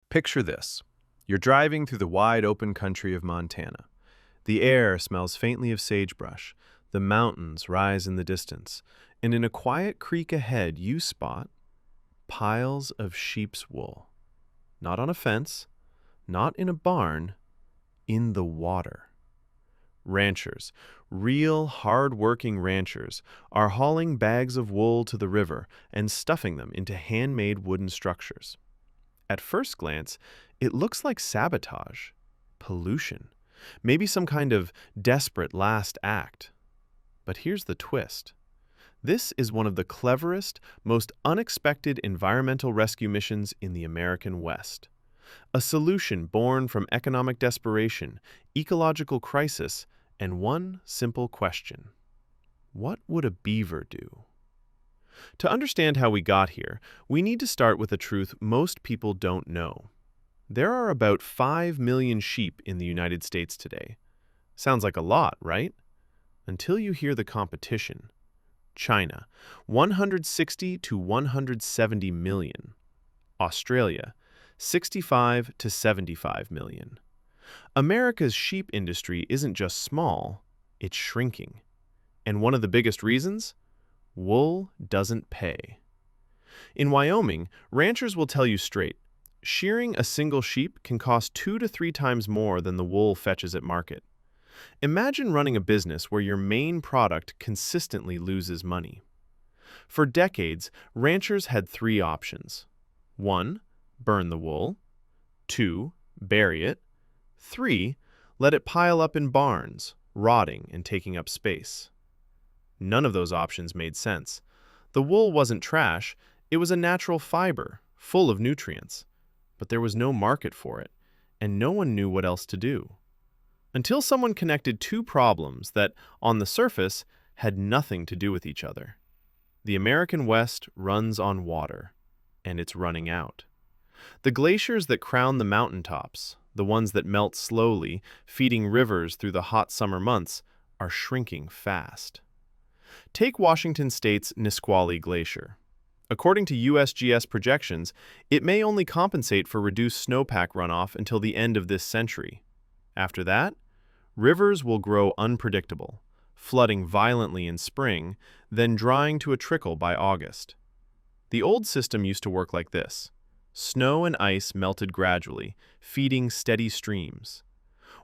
Picture this. You're driving through the wide open country of Montana. The air smells faintly of sagebrush, the mountains rise in the distance, and in a quiet creek ahead you spot piles of sheep's wool. Not on a fence, not in a barn, in the water. Ranchers, real hard-working ranchers, are hauling bags of wool to the river and stuffing them into handmade wooden structures. At first glance, it looks like sabotage, pollution, maybe some kind of desperate last act. But here's the twist. This is one of the cleverest, most unexpected environmental rescue missions in the American West. A solution born from economic desperation, ecological crisis, and one simple question. What would a beaver do? To understand how we got here, we need to start with a truth most people don't know. There are about 5 million sheep in the United States today. Sounds like a lot, right? Until you hear the competition. China, 160 to 170 million. Australia, 65 to 75 million. America's sheep industry isn't just small, it's shrinking. And one of the biggest reasons? Wool doesn't pay. In Wyoming, ranchers will tell you straight, shearing a single sheep can cost 2 to 3 times more than the wool fetches at market. Imagine running a business where your main product consistently loses money. For decades, ranchers had 3 options. 1. Burn the wool. 2. Bury it. 3. Let it pile up in barns, rotting and taking up space. None of those options made sense. The wool wasn't trash, it was a natural fiber, full of nutrients. But there was no market for it, and no one knew what else to do. Until someone connected 2 problems that, on the surface, had nothing to do with each other. The American West runs on water, and it's running out. The glaciers that crown the mountaintops, the ones that melt slowly, feeding rivers through the hot summer months, are shrinking fast. Take Washington State's Nisqually Glacier. According to USGS projections, it may only compensate for reduced snowpack runoff until the end of this century. After that, rivers will grow unpredictable, flooding violently in spring, then drying to a trickle by August. The old system used to work like this. Snow and ice melted gradually, feeding steady streams.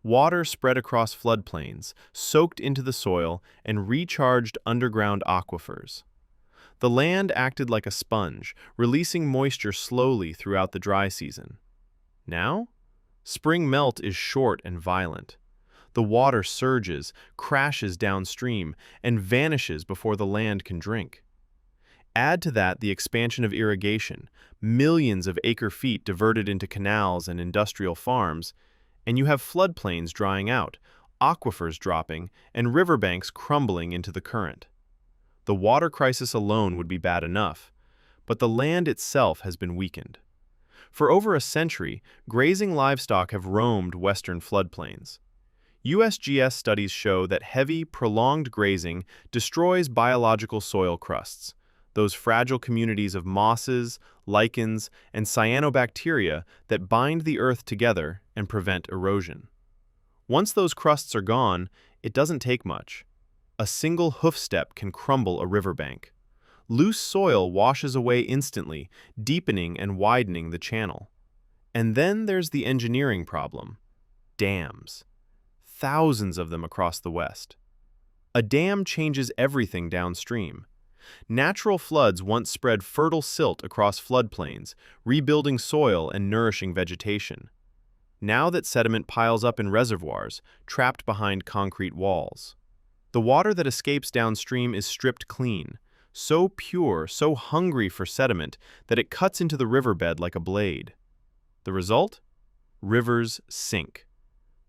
Water spread across floodplains, soaked into the soil, and recharged underground aquifers. The land acted like a sponge, releasing moisture slowly throughout the dry season. Now, spring melt is short and violent. The water surges, crashes downstream, and vanishes before the land can drink. Add to that the expansion of irrigation, millions of acre-feet diverted into canals and industrial farms, and you have floodplains drying out, aquifers dropping, and riverbanks crumbling into the current. The water crisis alone would be bad enough, but the land itself has been weakened. For over a century, grazing livestock have roamed western floodplains. USGS studies show that heavy, prolonged grazing destroys biological soil crusts, those fragile communities of mosses, lichens, and cyanobacteria that bind the earth together and prevent erosion. Once those crusts are gone, it doesn't take much. A single hoof step can crumble a riverbank. Loose soil washes away instantly, deepening and widening the channel. And then there's the engineering problem. Dams. Thousands of them across the West. A dam changes everything downstream. Natural floods once spread fertile silt across floodplains, rebuilding soil and nourishing vegetation. Now that sediment piles up in reservoirs, trapped behind concrete walls. The water that escapes downstream is stripped clean, so pure, so hungry for sediment that it cuts into the riverbed like a blade. The result? Rivers sink.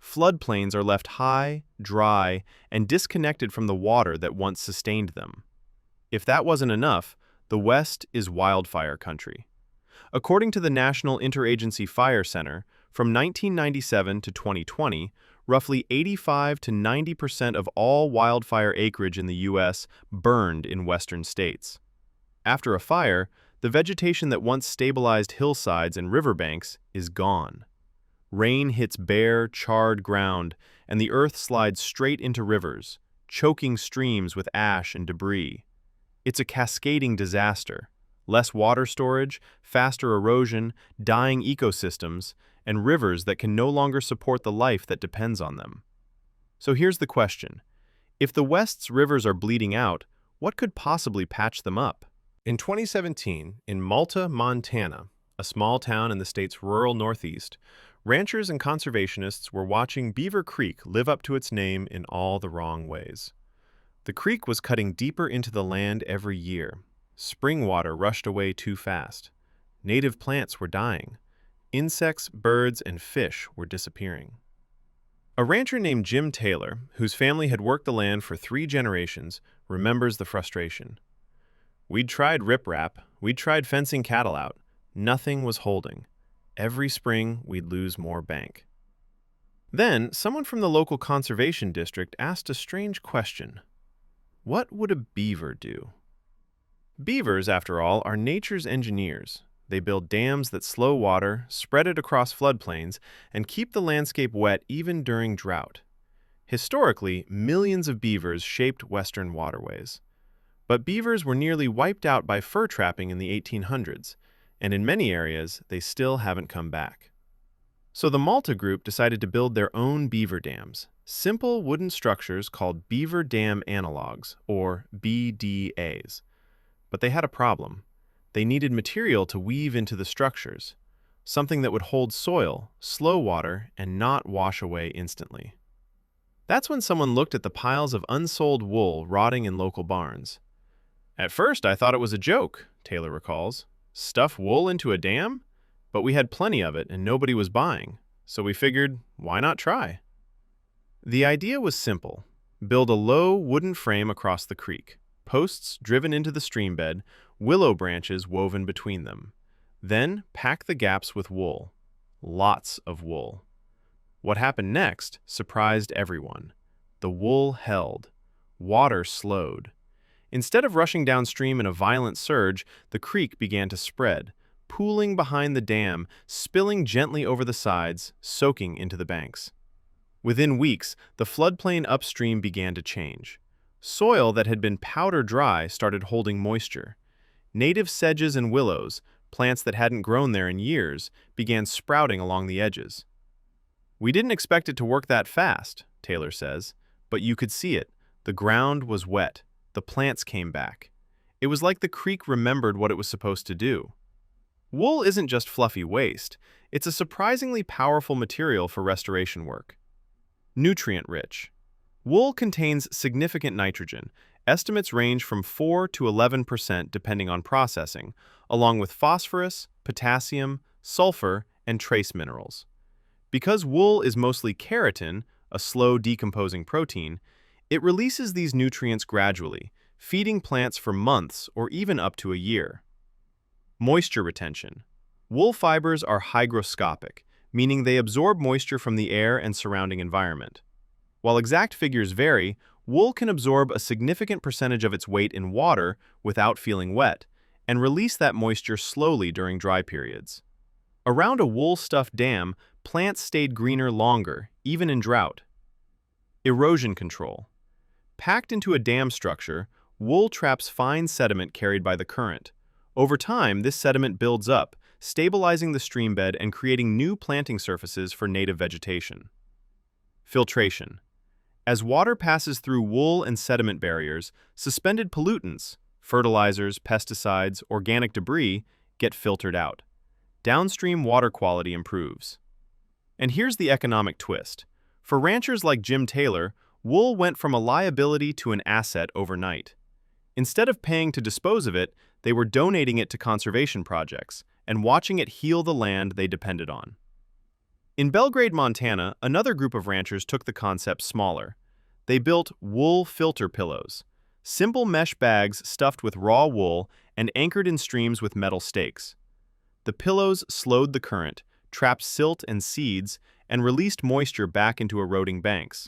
Floodplains are left high, dry, and disconnected from the water that once sustained them. If that wasn't enough, the West is wildfire country. According to the National Interagency Fire Center, from 1997 to 2020, roughly 85 to 90% of all wildfire acreage in the U.S. burned in western states. After a fire, the vegetation that once stabilized hillsides and riverbanks is gone. Rain hits bare, charred ground, and the earth slides straight into rivers, choking streams with ash and debris. It's a cascading disaster. Less water storage, faster erosion, dying ecosystems, and rivers that can no longer support the life that depends on them. So here's the question. If the West's rivers are bleeding out, what could possibly patch them up? In 2017, in Malta, Montana, a small town in the state's rural northeast, ranchers and conservationists were watching Beaver Creek live up to its name in all the wrong ways. The creek was cutting deeper into the land every year. Spring water rushed away too fast. Native plants were dying. Insects, birds, and fish were disappearing. A rancher named Jim Taylor, whose family had worked the land for 3 generations, remembers the frustration. "We'd tried riprap, we'd tried fencing cattle out. Nothing was holding. Every spring, we'd lose more bank." Then, someone from the local conservation district asked a strange question. What would a beaver do? Beavers, after all, are nature's engineers. They build dams that slow water, spread it across floodplains, and keep the landscape wet even during drought. Historically, millions of beavers shaped western waterways. But beavers were nearly wiped out by fur trapping in the 1800s, and in many areas, they still haven't come back. So the Malta group decided to build their own beaver dams, simple wooden structures called beaver dam analogs, or BDAs. But they had a problem. They needed material to weave into the structures, something that would hold soil, slow water, and not wash away instantly. That's when someone looked at the piles of unsold wool rotting in local barns. "At first, I thought it was a joke," Taylor recalls. "Stuff wool into a dam? But we had plenty of it and nobody was buying, so we figured, why not try?" The idea was simple. Build a low wooden frame across the creek, posts driven into the streambed, willow branches woven between them. Then pack the gaps with wool. Lots of wool. What happened next surprised everyone. The wool held. Water slowed. Instead of rushing downstream in a violent surge, the creek began to spread, pooling behind the dam, spilling gently over the sides, soaking into the banks. Within weeks, the floodplain upstream began to change. Soil that had been powder dry started holding moisture. Native sedges and willows, plants that hadn't grown there in years, began sprouting along the edges. "We didn't expect it to work that fast," Taylor says, "but you could see it. The ground was wet. The plants came back. It was like the creek remembered what it was supposed to do." Wool isn't just fluffy waste. It's a surprisingly powerful material for restoration work. Nutrient-rich. Wool contains significant nitrogen. Estimates range from 4 to 11% depending on processing, along with phosphorus, potassium, sulfur, and trace minerals. Because wool is mostly keratin, a slow decomposing protein, it releases these nutrients gradually, feeding plants for months or even up to a year. Moisture retention. Wool fibers are hygroscopic, meaning they absorb moisture from the air and surrounding environment. While exact figures vary, wool can absorb a significant percentage of its weight in water without feeling wet, and release that moisture slowly during dry periods. Around a wool-stuffed dam, plants stayed greener longer, even in drought. Erosion control. Packed into a dam structure, wool traps fine sediment carried by the current. Over time, this sediment builds up, stabilizing the streambed and creating new planting surfaces for native vegetation. Filtration. As water passes through wool and sediment barriers, suspended pollutants, fertilizers, pesticides, organic debris, get filtered out. Downstream water quality improves. And here's the economic twist. For ranchers like Jim Taylor, wool went from a liability to an asset overnight. Instead of paying to dispose of it, they were donating it to conservation projects and watching it heal the land they depended on. In Belgrade, Montana, another group of ranchers took the concept smaller. They built wool filter pillows, simple mesh bags stuffed with raw wool and anchored in streams with metal stakes. The pillows slowed the current, trapped silt and seeds, and released moisture back into eroding banks.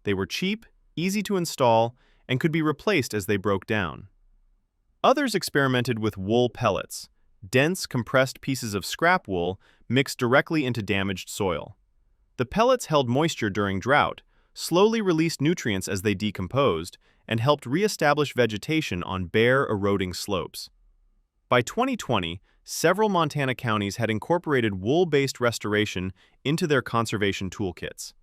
They were cheap, easy to install, and could be replaced as they broke down. Others experimented with wool pellets, dense, compressed pieces of scrap wool mixed directly into damaged soil. The pellets held moisture during drought, slowly released nutrients as they decomposed, and helped re-establish vegetation on bare, eroding slopes. By 2020, several Montana counties had incorporated wool-based restoration into their conservation toolkits.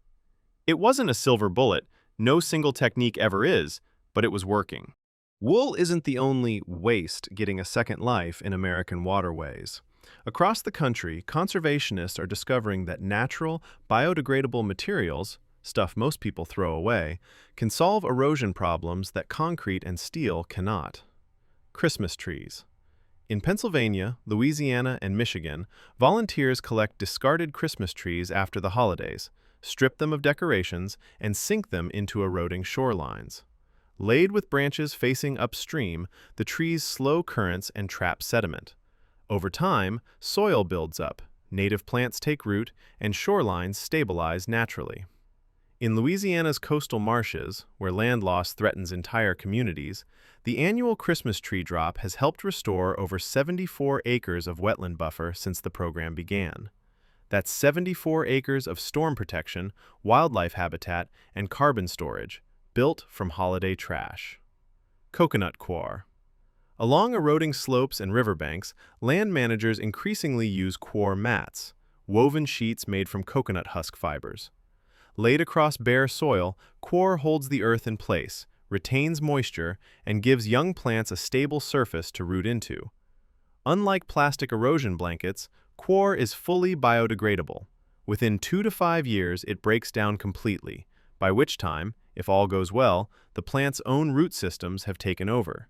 It wasn't a silver bullet, no single technique ever is, but it was working. Wool isn't the only waste getting a second life in American waterways. Across the country, conservationists are discovering that natural, biodegradable materials, stuff most people throw away, can solve erosion problems that concrete and steel cannot. Christmas trees. In Pennsylvania, Louisiana, and Michigan, volunteers collect discarded Christmas trees after the holidays, strip them of decorations, and sink them into eroding shorelines. Laid with branches facing upstream, the trees slow currents and trap sediment. Over time, soil builds up, native plants take root, and shorelines stabilize naturally. In Louisiana's coastal marshes, where land loss threatens entire communities, the annual Christmas tree drop has helped restore over 74 acres of wetland buffer since the program began. That's 74 acres of storm protection, wildlife habitat, and carbon storage, built from holiday trash. Coconut coir. Along eroding slopes and riverbanks, land managers increasingly use coir mats, woven sheets made from coconut husk fibers. Laid across bare soil, coir holds the earth in place, retains moisture, and gives young plants a stable surface to root into. Unlike plastic erosion blankets, coir is fully biodegradable. Within 2 to 5 years, it breaks down completely, by which time, if all goes well, the plant's own root systems have taken over.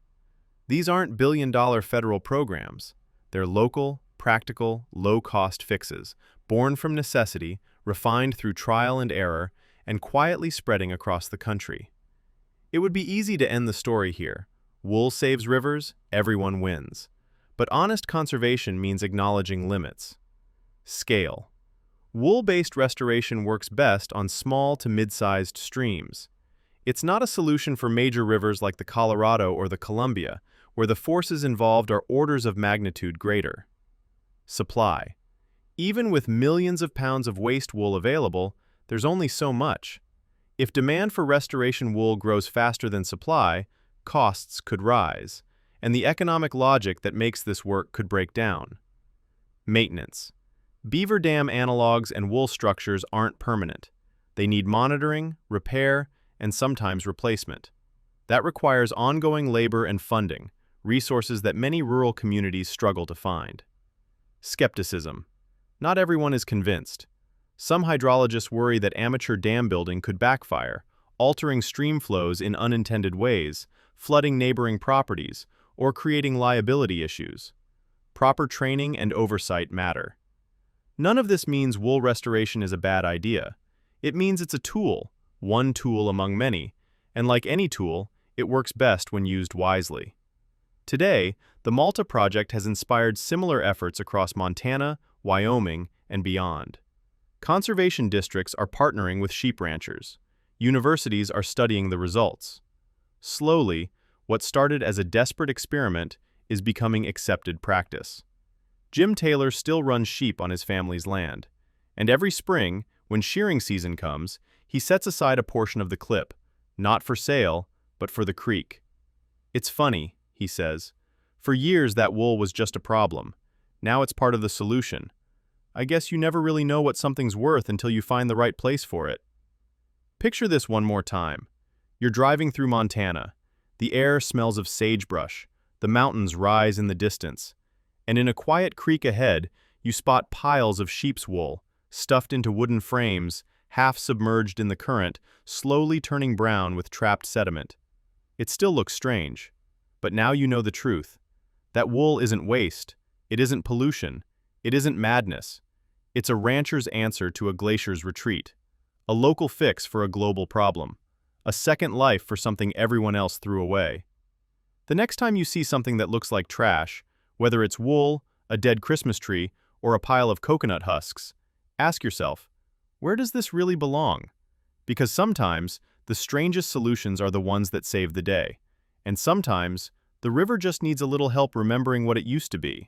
These aren't billion-dollar federal programs. They're local, practical, low-cost fixes, born from necessity, refined through trial and error, and quietly spreading across the country. It would be easy to end the story here. Wool saves rivers, everyone wins. But honest conservation means acknowledging limits. Scale. Wool-based restoration works best on small to mid-sized streams. It's not a solution for major rivers like the Colorado or the Columbia, where the forces involved are orders of magnitude greater. Supply. Even with millions of pounds of waste wool available, there's only so much. If demand for restoration wool grows faster than supply, costs could rise, and the economic logic that makes this work could break down. Maintenance. Beaver dam analogs and wool structures aren't permanent. They need monitoring, repair, and sometimes replacement. That requires ongoing labor and funding, resources that many rural communities struggle to find. Skepticism. Not everyone is convinced. Some hydrologists worry that amateur dam building could backfire, altering stream flows in unintended ways, flooding neighboring properties, or creating liability issues. Proper training and oversight matter. None of this means wool restoration is a bad idea. It means it's a tool, one tool among many, and like any tool, it works best when used wisely. Today, the Malta Project has inspired similar efforts across Montana, Wyoming, and beyond. Conservation districts are partnering with sheep ranchers. Universities are studying the results. Slowly, what started as a desperate experiment is becoming accepted practice. Jim Taylor still runs sheep on his family's land, and every spring, when shearing season comes, he sets aside a portion of the clip, not for sale, but for the creek. "It's funny," he says. "For years that wool was just a problem. Now it's part of the solution. I guess you never really know what something's worth until you find the right place for it." Picture this one more time. You're driving through Montana. The air smells of sagebrush. The mountains rise in the distance. And in a quiet creek ahead, you spot piles of sheep's wool, stuffed into wooden frames, half submerged in the current, slowly turning brown with trapped sediment. It still looks strange, but now you know the truth. That wool isn't waste. It isn't pollution. It isn't madness. It's a rancher's answer to a glacier's retreat, a local fix for a global problem, a second life for something everyone else threw away. The next time you see something that looks like trash, whether it's wool, a dead Christmas tree, or a pile of coconut husks, ask yourself, where does this really belong? Because sometimes the strangest solutions are the ones that save the day, and sometimes The river just needs a little help remembering what it used to be.